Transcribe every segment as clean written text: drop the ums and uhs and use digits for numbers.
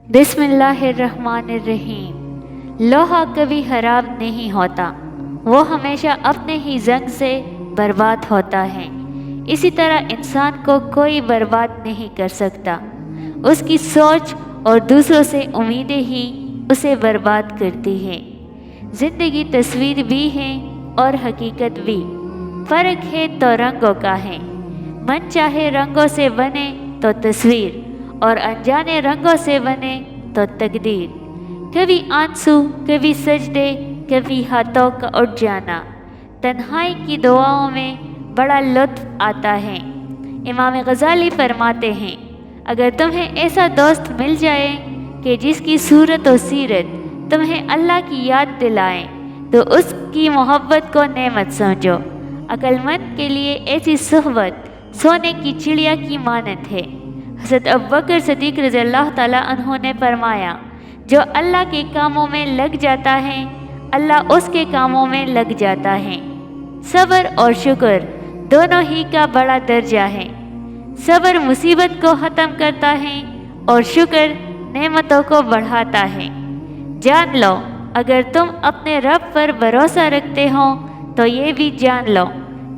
बिस्मिल्लाहिर्रहमानिर्रहीम। लोहा कभी खराब नहीं होता, वो हमेशा अपने ही जंग से बर्बाद होता है। इसी तरह इंसान को कोई बर्बाद नहीं कर सकता। उसकी सोच और दूसरों से उम्मीदें ही उसे बर्बाद करती हैं। ज़िंदगी तस्वीर भी है और हकीकत भी, फ़र्क है तो रंगों का है। मन चाहे रंगों से बने तो तस्वीर, और अनजाने रंगों से बने तो तकदीर। कभी आंसू, कभी सजदे, कभी हाथों का उठ जाना। तन्हाई की दुआओं में बड़ा लुत्फ़ आता है। इमाम गज़ाली फरमाते हैं, अगर तुम्हें ऐसा दोस्त मिल जाए कि जिसकी सूरत और सीरत तुम्हें अल्लाह की याद दिलाए, तो उसकी मोहब्बत को नेमत समझो। अक्लमंद के लिए ऐसी सोहबत सोने की चिड़िया की मानद है। हज़रत अबू बकर सिद्दीक़ रज़ियल्लाहु ताला अन्हु ने फरमाया, जो अल्लाह के कामों में लग जाता है, अल्लाह उसके कामों में लग जाता है। सब्र और शुक्र दोनों ही का बड़ा दर्जा है। सब्र मुसीबत को ख़त्म करता है और शुक्र नेमतों को बढ़ाता है। जान लो, अगर तुम अपने रब पर भरोसा रखते हो तो ये भी जान लो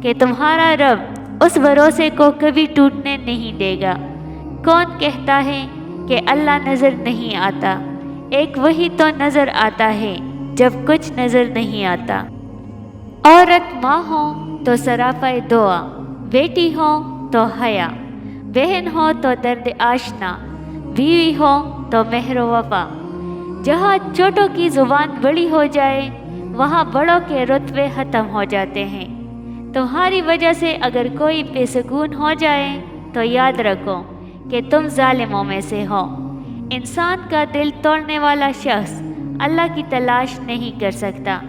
कि तुम्हारा रब उस भरोसे को कभी टूटने नहीं देगा। कौन कहता है कि अल्लाह नज़र नहीं आता? एक वही तो नज़र आता है जब कुछ नज़र नहीं आता। औरत माँ हो तो सराफ़ाए दुआ, बेटी हो तो हया, बहन हो तो दर्द आशना, बीवी हो तो मेहर वफ़ा। जहाँ छोटों की ज़ुबान बड़ी हो जाए, वहाँ बड़ों के रुतबे ख़त्म हो जाते हैं। तुम्हारी वजह से अगर कोई बेसुकून हो जाए तो याद रखो कि तुम जालिमों में से हो। इंसान का दिल तोड़ने वाला शख्स अल्लाह की तलाश नहीं कर सकता।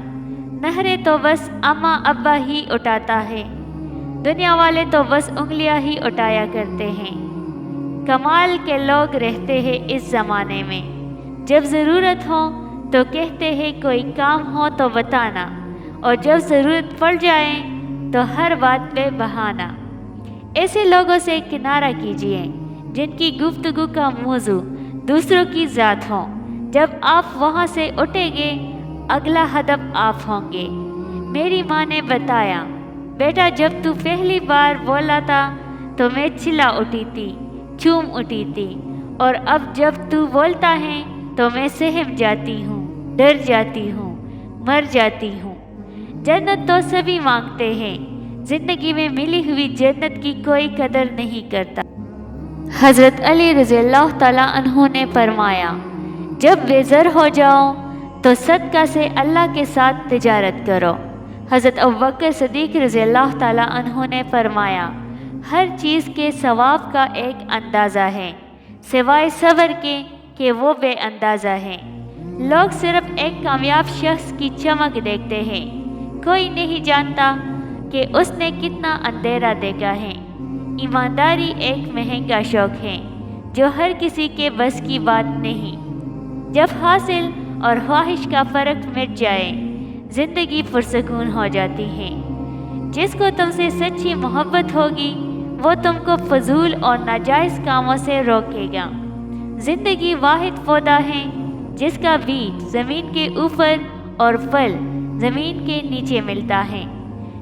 नहरें तो बस अम्मा अब्बा ही उठाता है, दुनिया वाले तो बस उंगलियां ही उठाया करते हैं। कमाल के लोग रहते हैं इस ज़माने में, जब ज़रूरत हो तो कहते हैं कोई काम हो तो बताना, और जब ज़रूरत पड़ जाए तो हर बात पे बहाना। ऐसे लोगों से किनारा कीजिए जिनकी गुफ्तगू का मौजू दूसरों की ज़ात हो। जब आप वहाँ से उठेंगे, अगला हदफ आप होंगे। मेरी माँ ने बताया, बेटा जब तू पहली बार बोला था तो मैं चिल्ला उठी थी, झूम उठी थी, और अब जब तू बोलता है तो मैं सहम जाती हूँ, डर जाती हूँ, मर जाती हूँ। जन्नत तो सभी मांगते हैं, ज़िंदगी में मिली हुई जन्नत की कोई कदर नहीं करता। हज़रत अली रज़ियल्लाहु ताला अन्हु ने फरमाया, जब बेज़र हो जाओ तो सदका से अल्लाह के साथ तिजारत करो। हज़रत अबू बकर सिद्दीक़ रज़ियल्लाहु ताला अन्हु ने फरमाया, हर चीज़ के सवाब का एक अंदाज़ा है, सिवाय सब्र के कि वो बेअंदाज़ा है। लोग सिर्फ एक कामयाब शख्स की चमक देखते हैं, कोई नहीं जानता कि उसने कितना अंधेरा देखा है। ईमानदारी एक महंगा शौक़ है जो हर किसी के बस की बात नहीं। जब हासिल और ख्वाहिश का फ़र्क मिट जाए, ज़िंदगी पुरसकून हो जाती है। जिसको तुमसे सच्ची मोहब्बत होगी, वो तुमको फजूल और नाजायज़ कामों से रोकेगा। ज़िंदगी वाहिद पौधा है जिसका बीज ज़मीन के ऊपर और फल ज़मीन के नीचे मिलता है।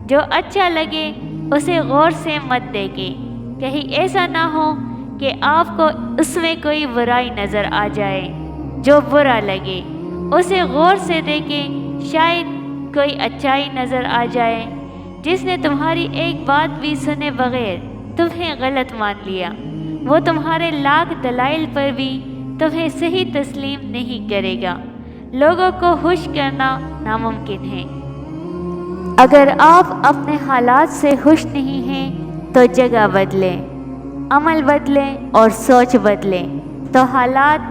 जो अच्छा लगे उसे गौर से मत देखें, कहीं ऐसा ना हो कि आपको उसमें कोई बुराई नज़र आ जाए। जो बुरा लगे उसे गौर से देखें, शायद कोई अच्छाई नज़र आ जाए। जिसने तुम्हारी एक बात भी सुने बगैर तुम्हें गलत मान लिया, वो तुम्हारे लाख दलाइल पर भी तुम्हें सही तस्लीम नहीं करेगा। लोगों को खुश करना नामुमकिन है। अगर आप अपने हालात से खुश नहीं हैं तो जगह बदलें, अमल बदलें और सोच बदलें, तो हालात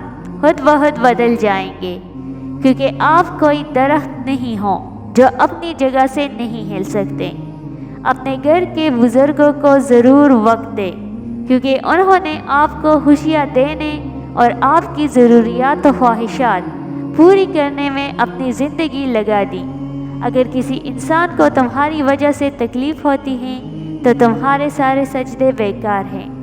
खुद ब खुद बदल जाएंगे। क्योंकि आप कोई दरख्त नहीं हो जो अपनी जगह से नहीं हिल सकते। अपने घर के बुज़ुर्गों को ज़रूर वक्त दें, क्योंकि उन्होंने आपको खुशियाँ देने और आपकी ज़रूरियात और ख्वाहिशात पूरी करने में अपनी ज़िंदगी लगा दी। अगर किसी इंसान को तुम्हारी वजह से तकलीफ़ होती है तो तुम्हारे सारे सजदे बेकार हैं।